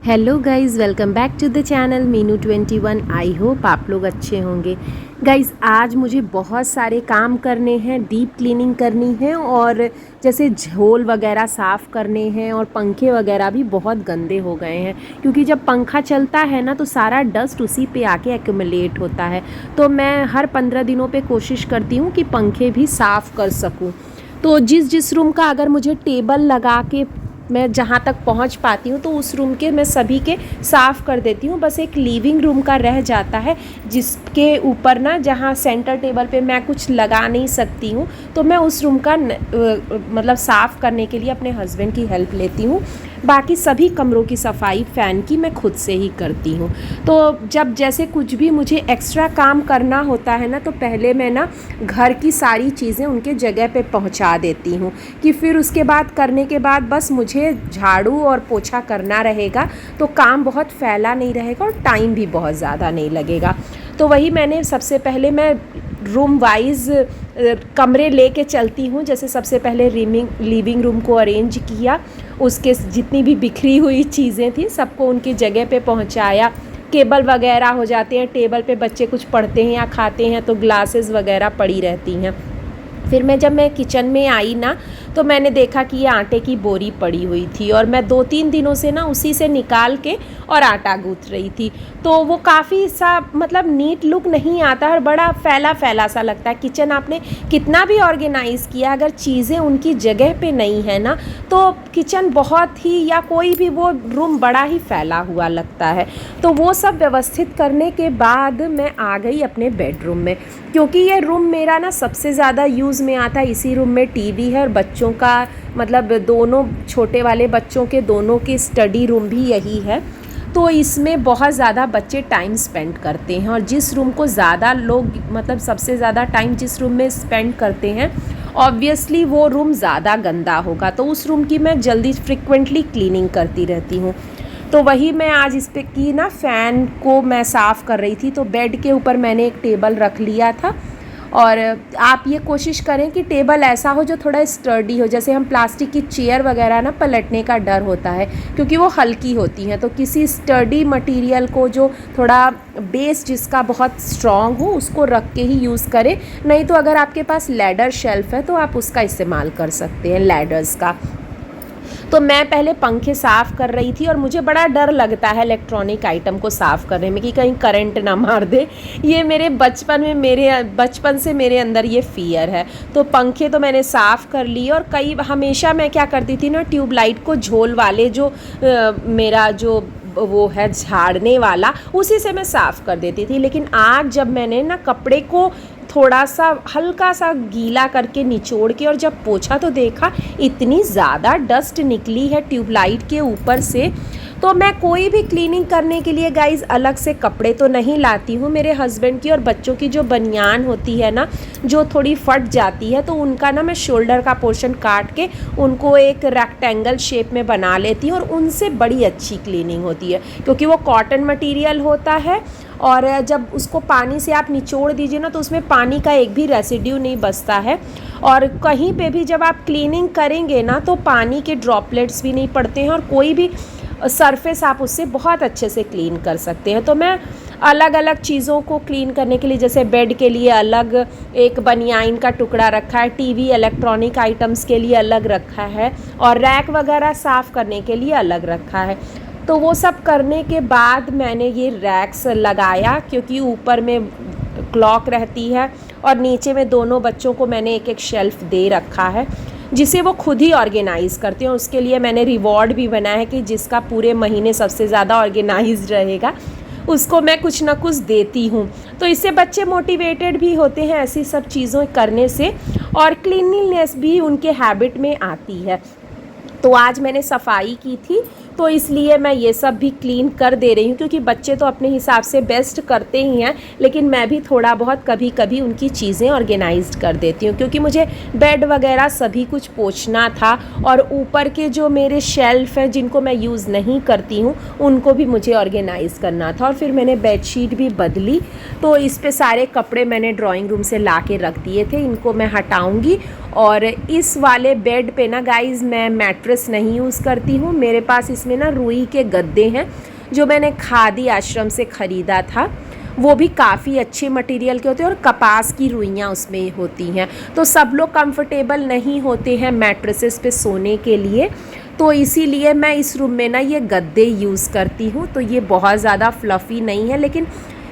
Hello guys, welcome back to the channel Meenu 21। I hope आप लोग अच्छे होंगे। गाइज़, आज मुझे बहुत सारे काम करने हैं, डीप क्लीनिंग करनी है और जैसे झोल वगैरह साफ़ करने हैं और पंखे वगैरह भी बहुत गंदे हो गए हैं क्योंकि जब पंखा चलता है ना तो सारा डस्ट उसी पे आके एक्यूमुलेट होता है। तो मैं हर 15 दिनों पे कोशिश करती हूँ कि पंखे भी साफ़ कर सकूँ। तो जिस रूम का अगर मुझे टेबल लगा के मैं जहाँ तक पहुँच पाती हूँ तो उस रूम के मैं सभी के साफ़ कर देती हूँ। बस एक लिविंग रूम का रह जाता है जिसके ऊपर ना जहाँ सेंटर टेबल पे मैं कुछ लगा नहीं सकती हूँ, तो मैं उस रूम का मतलब साफ़ करने के लिए अपने हस्बैंड की हेल्प लेती हूँ। बाकी सभी कमरों की सफाई फ़ैन की मैं खुद से ही करती हूँ। तो जब जैसे कुछ भी मुझे एक्स्ट्रा काम करना होता है ना तो पहले मैं ना घर की सारी चीज़ें उनके जगह पे पहुँचा देती हूँ कि फिर उसके बाद करने के बाद बस मुझे झाड़ू और पोछा करना रहेगा, तो काम बहुत फैला नहीं रहेगा और टाइम भी बहुत ज़्यादा नहीं लगेगा। तो वही मैंने सबसे पहले मैं रूम वाइज कमरे लेके चलती हूँ। जैसे सबसे पहले लिविंग रूम को अरेंज किया, उसके जितनी भी बिखरी हुई चीज़ें थी सबको उनकी जगह पे पहुँचाया। केबल वगैरह हो जाते हैं, टेबल पे बच्चे कुछ पढ़ते हैं या खाते हैं तो ग्लासेस वगैरह पड़ी रहती हैं। फिर जब मैं किचन में आई ना तो मैंने देखा कि ये आटे की बोरी पड़ी हुई थी और मैं 2-3 दिनों से ना उसी से निकाल के और आटा गूँथ रही थी। तो वो काफ़ी सा मतलब नीट लुक नहीं आता और बड़ा फैला फैला सा लगता है। किचन आपने कितना भी ऑर्गेनाइज़ किया, अगर चीज़ें उनकी जगह पे नहीं है ना तो किचन बहुत ही या कोई भी वो रूम बड़ा ही फैला हुआ लगता है। तो वो सब व्यवस्थित करने के बाद मैं आ गई अपने बेडरूम में, क्योंकि ये रूम मेरा ना सबसे ज़्यादा यूज़ में आता है। इसी रूम में टीवी है और बच्चों का मतलब दोनों छोटे वाले बच्चों के दोनों की स्टडी रूम भी यही है। तो इसमें बहुत ज़्यादा बच्चे टाइम स्पेंड करते हैं और जिस रूम को ज़्यादा लोग मतलब सबसे ज़्यादा टाइम जिस रूम में स्पेंड करते हैं ऑब्वियसली वो रूम ज़्यादा गंदा होगा। तो उस रूम की मैं जल्दी फ्रिक्वेंटली क्लीनिंग करती रहती हूँ। तो वही मैं आज इस पे की ना फ़ैन को मैं साफ़ कर रही थी। तो बेड के ऊपर मैंने एक टेबल रख लिया था और आप ये कोशिश करें कि टेबल ऐसा हो जो थोड़ा स्टर्डी हो। जैसे हम प्लास्टिक की चेयर वगैरह ना पलटने का डर होता है क्योंकि वो हल्की होती हैं, तो किसी स्टर्डी मटेरियल को जो थोड़ा बेस जिसका बहुत स्ट्रॉन्ग हो उसको रख के ही यूज़ करें। नहीं तो अगर आपके पास लैडर शेल्फ़ है तो आप उसका इस्तेमाल कर सकते हैं, लैडर्स का। तो मैं पहले पंखे साफ़ कर रही थी और मुझे बड़ा डर लगता है इलेक्ट्रॉनिक आइटम को साफ़ करने में कि कहीं करंट ना मार दे। ये मेरे बचपन से मेरे अंदर ये फ़ियर है। तो पंखे तो मैंने साफ़ कर लिए और हमेशा मैं क्या करती थी ना, ट्यूबलाइट को झोल वाले जो मेरा जो वो है झाड़ने वाला उसी से मैं साफ़ कर देती थी। लेकिन आज जब मैंने ना कपड़े को थोड़ा सा हल्का सा गीला करके निचोड़ के और जब पोंछा तो देखा इतनी ज़्यादा डस्ट निकली है ट्यूबलाइट के ऊपर से। तो मैं कोई भी क्लीनिंग करने के लिए गाइज़ अलग से कपड़े तो नहीं लाती हूँ। मेरे हस्बैंड की और बच्चों की जो बनियान होती है ना जो थोड़ी फट जाती है तो उनका ना मैं शोल्डर का पोर्शन काट के उनको एक रेक्टेंगल शेप में बना लेती हूँ और उनसे बड़ी अच्छी क्लीनिंग होती है क्योंकि वो कॉटन मटेरियल होता है और जब उसको पानी से आप निचोड़ दीजिए ना तो उसमें पानी का एक भी रेसिड्यू नहीं बचता है और कहीं पे भी जब आप क्लीनिंग करेंगे ना तो पानी के ड्रॉपलेट्स भी नहीं पड़ते हैं और कोई भी सरफेस आप उससे बहुत अच्छे से क्लीन कर सकते हैं। तो मैं अलग अलग चीज़ों को क्लीन करने के लिए जैसे बेड के लिए अलग एक बनियाइन का टुकड़ा रखा है, टीवी इलेक्ट्रॉनिक आइटम्स के लिए अलग रखा है और रैक वगैरह साफ़ करने के लिए अलग रखा है। तो वो सब करने के बाद मैंने ये रैक्स लगाया क्योंकि ऊपर में क्लॉक रहती है और नीचे में दोनों बच्चों को मैंने एक एक शेल्फ़ दे रखा है जिसे वो खुद ही ऑर्गेनाइज़ करते हैं। उसके लिए मैंने रिवॉर्ड भी बनाया है कि जिसका पूरे महीने सबसे ज़्यादा ऑर्गेनाइज रहेगा उसको मैं कुछ ना कुछ देती हूँ। तो इससे बच्चे मोटिवेटेड भी होते हैं ऐसी सब चीज़ों करने से और क्लीनलीनेस भी उनके हैबिट में आती है। तो आज मैंने सफाई की थी तो इसलिए मैं ये सब भी क्लीन कर दे रही हूँ क्योंकि बच्चे तो अपने हिसाब से बेस्ट करते ही हैं, लेकिन मैं भी थोड़ा बहुत कभी कभी उनकी चीज़ें ऑर्गेनाइज्ड कर देती हूँ क्योंकि मुझे बेड वगैरह सभी कुछ पोंछना था और ऊपर के जो मेरे शेल्फ़ हैं जिनको मैं यूज़ नहीं करती हूँ उनको भी मुझे ऑर्गेनाइज़ करना था। और फिर मैंने बेडशीट भी बदली तो इस पे सारे कपड़े मैंने ड्राइंग रूम से ला के रख दिए थे, इनको मैं हटाऊँगी। और इस वाले बेड पे ना गाइज़ मैं मैट्रेस नहीं यूज़ करती हूँ, मेरे पास इसमें इसमें ना रुई के गद्दे हैं जो मैंने खादी आश्रम से ख़रीदा था। वो भी काफ़ी अच्छे मटेरियल के होते हैं और कपास की रुइयाँ उसमें होती हैं। तो सब लोग कंफर्टेबल नहीं होते हैं मैट्रेसेस पे सोने के लिए, तो इसीलिए मैं इस रूम में ना ये गद्दे यूज़ करती हूँ। तो ये बहुत ज़्यादा फ्लफ़ी नहीं है लेकिन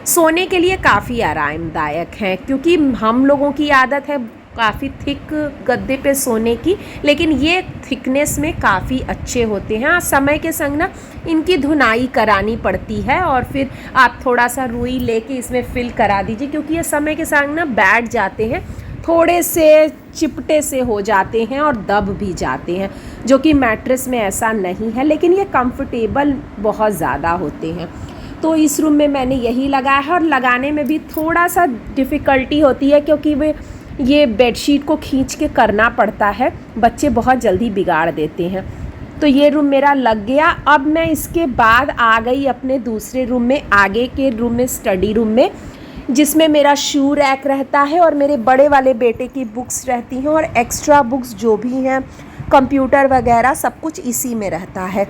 सोने के लिए काफ़ी आरामदायक हैं, क्योंकि हम लोगों की आदत है काफ़ी थिक गद्दे पे सोने की, लेकिन ये थिकनेस में काफ़ी अच्छे होते हैं। समय के संग ना इनकी धुनाई करानी पड़ती है और फिर आप थोड़ा सा रुई लेके इसमें फिल करा दीजिए, क्योंकि ये समय के संग ना बैठ जाते हैं, थोड़े से चिपटे से हो जाते हैं और दब भी जाते हैं, जो कि मैट्रेस में ऐसा नहीं है, लेकिन ये कंफर्टेबल बहुत ज़्यादा होते हैं। तो इस रूम में मैंने यही लगाया है और लगाने में भी थोड़ा सा डिफ़िकल्टी होती है, क्योंकि वे ये बेडशीट को खींच के करना पड़ता है, बच्चे बहुत जल्दी बिगाड़ देते हैं। तो ये रूम मेरा लग गया। अब मैं इसके बाद आ गई अपने दूसरे रूम में, आगे के रूम में, स्टडी रूम में, जिसमें मेरा शू रैक रहता है और मेरे बड़े वाले बेटे की बुक्स रहती हैं और एक्स्ट्रा बुक्स जो भी हैं, कंप्यूटर वगैरह सब कुछ इसी में रहता है।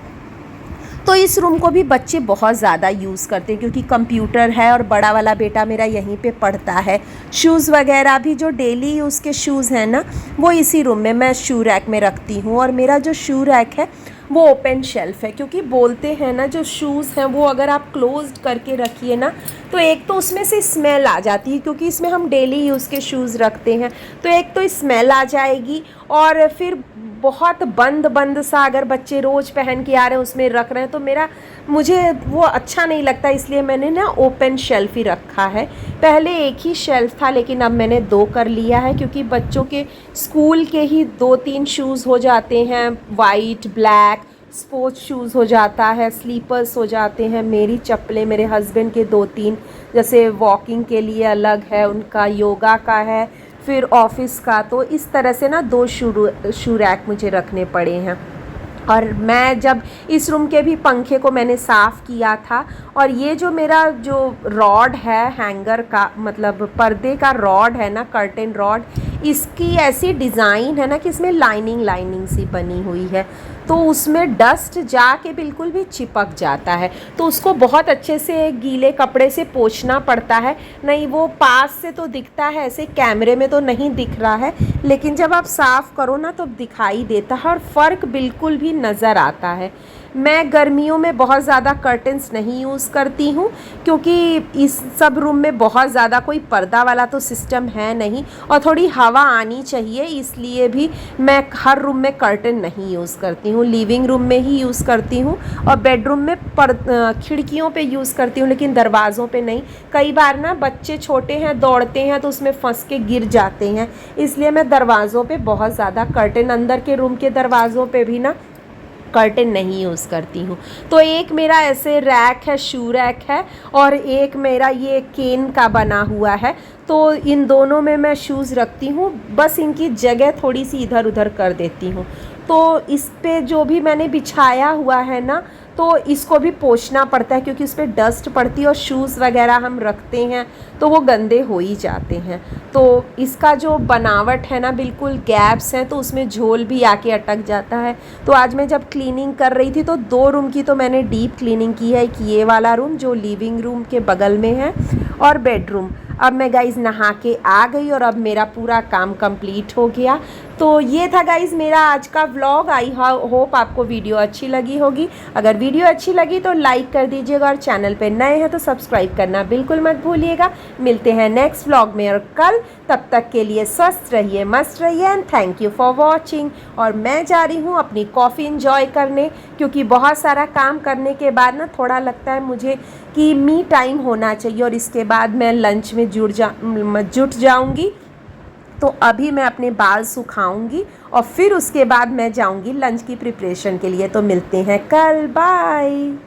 तो इस रूम को भी बच्चे बहुत ज़्यादा यूज़ करते हैं, क्योंकि कंप्यूटर है और बड़ा वाला बेटा मेरा यहीं पे पढ़ता है। शूज़ वगैरह भी जो डेली यूज़ के शूज़ हैं ना, वो इसी रूम में मैं शू रैक में रखती हूँ। और मेरा जो शू रैक है वो ओपन शेल्फ़ है, क्योंकि बोलते हैं ना जो शूज़ हैं वो अगर आप क्लोज्ड करके रखिए ना, तो एक तो उसमें से स्मेल आ जाती है, क्योंकि इसमें हम डेली यूज़ के शूज़ रखते हैं, तो एक तो स्मेल आ जाएगी और फिर बहुत बंद सा अगर बच्चे रोज़ पहन के आ रहे हैं उसमें रख रहे हैं, तो मुझे वो अच्छा नहीं लगता। इसलिए मैंने ना ओपन शेल्फ़ ही रखा है। पहले एक ही शेल्फ़ था, लेकिन अब मैंने 2 कर लिया है, क्योंकि बच्चों के स्कूल के ही 2-3 शूज़ हो जाते हैं, वाइट, ब्लैक, स्पोर्ट्स शूज़ हो जाता है, स्लीपर्स हो जाते हैं, मेरी चप्पलें, मेरे हस्बैंड के 2-3, जैसे वॉकिंग के लिए अलग है उनका, योगा का है, फिर ऑफिस का। तो इस तरह से ना 2 शू रैक मुझे रखने पड़े हैं। और मैं जब इस रूम के भी पंखे को मैंने साफ़ किया था, और ये जो मेरा जो रॉड है हैंगर का, मतलब पर्दे का रॉड है ना, कर्टेन रॉड, इसकी ऐसी डिज़ाइन है ना कि इसमें लाइनिंग सी बनी हुई है, तो उसमें डस्ट जाके बिल्कुल भी चिपक जाता है, तो उसको बहुत अच्छे से गीले कपड़े से पोंछना पड़ता है। नहीं, वो पास से तो दिखता है, ऐसे कैमरे में तो नहीं दिख रहा है, लेकिन जब आप साफ़ करो ना तो दिखाई देता है और फ़र्क बिल्कुल भी नज़र आता है। मैं गर्मियों में बहुत ज़्यादा कर्टन्स नहीं यूज़ करती हूँ, क्योंकि इस सब रूम में बहुत ज़्यादा कोई पर्दा वाला तो सिस्टम है नहीं, और थोड़ी हवा आनी चाहिए, इसलिए भी मैं हर रूम में कर्टन नहीं यूज़ करती हूँ। लिविंग रूम में ही यूज़ करती हूँ और बेडरूम में खिड़कियों पे यूज़ करती हूँ, लेकिन दरवाज़ों पे नहीं। कई बार ना बच्चे छोटे हैं, दौड़ते हैं, तो उसमें फंस के गिर जाते हैं, इसलिए मैं दरवाज़ों पे बहुत ज़्यादा कर्टन, अंदर के रूम के दरवाज़ों पे भी ना कर्टन नहीं यूज़ करती हूँ। तो एक मेरा ऐसे रैक है, शू रैक है, और एक मेरा ये केन का बना हुआ है, तो इन दोनों में मैं शूज़ रखती हूँ, बस इनकी जगह थोड़ी सी इधर उधर कर देती हूँ। तो इस पे जो भी मैंने बिछाया हुआ है ना, तो इसको भी पोंछना पड़ता है, क्योंकि उस पर डस्ट पड़ती है और शूज़ वगैरह हम रखते हैं तो वो गंदे हो ही जाते हैं। तो इसका जो बनावट है ना, बिल्कुल गैप्स हैं, तो उसमें झोल भी आके अटक जाता है। तो आज मैं जब क्लीनिंग कर रही थी तो 2 रूम की तो मैंने डीप क्लीनिंग की है। एक ये वाला रूम जो लिविंग रूम के बगल में है, और बेडरूम। अब मैं गाइज़ नहा के आ गई और अब मेरा पूरा काम कंप्लीट हो गया। तो ये था गाइज़ मेरा आज का व्लॉग। आई होप आपको वीडियो अच्छी लगी होगी। अगर वीडियो अच्छी लगी तो लाइक कर दीजिएगा, और चैनल पे नए हैं तो सब्सक्राइब करना बिल्कुल मत भूलिएगा। मिलते हैं नेक्स्ट व्लॉग में और कल, तब तक के लिए स्वस्थ रहिए, मस्त रहिए, and thank you for watching. और मैं जा रही हूँ अपनी कॉफ़ी इंजॉय करने, क्योंकि बहुत सारा काम करने के बाद ना थोड़ा लगता है मुझे कि मी टाइम होना चाहिए, और इसके बाद मैं लंच में जुट जाऊंगी। तो अभी मैं अपने बाल सुखाऊंगी और फिर उसके बाद मैं जाऊंगी लंच की प्रिपरेशन के लिए। तो मिलते हैं कल, बाय।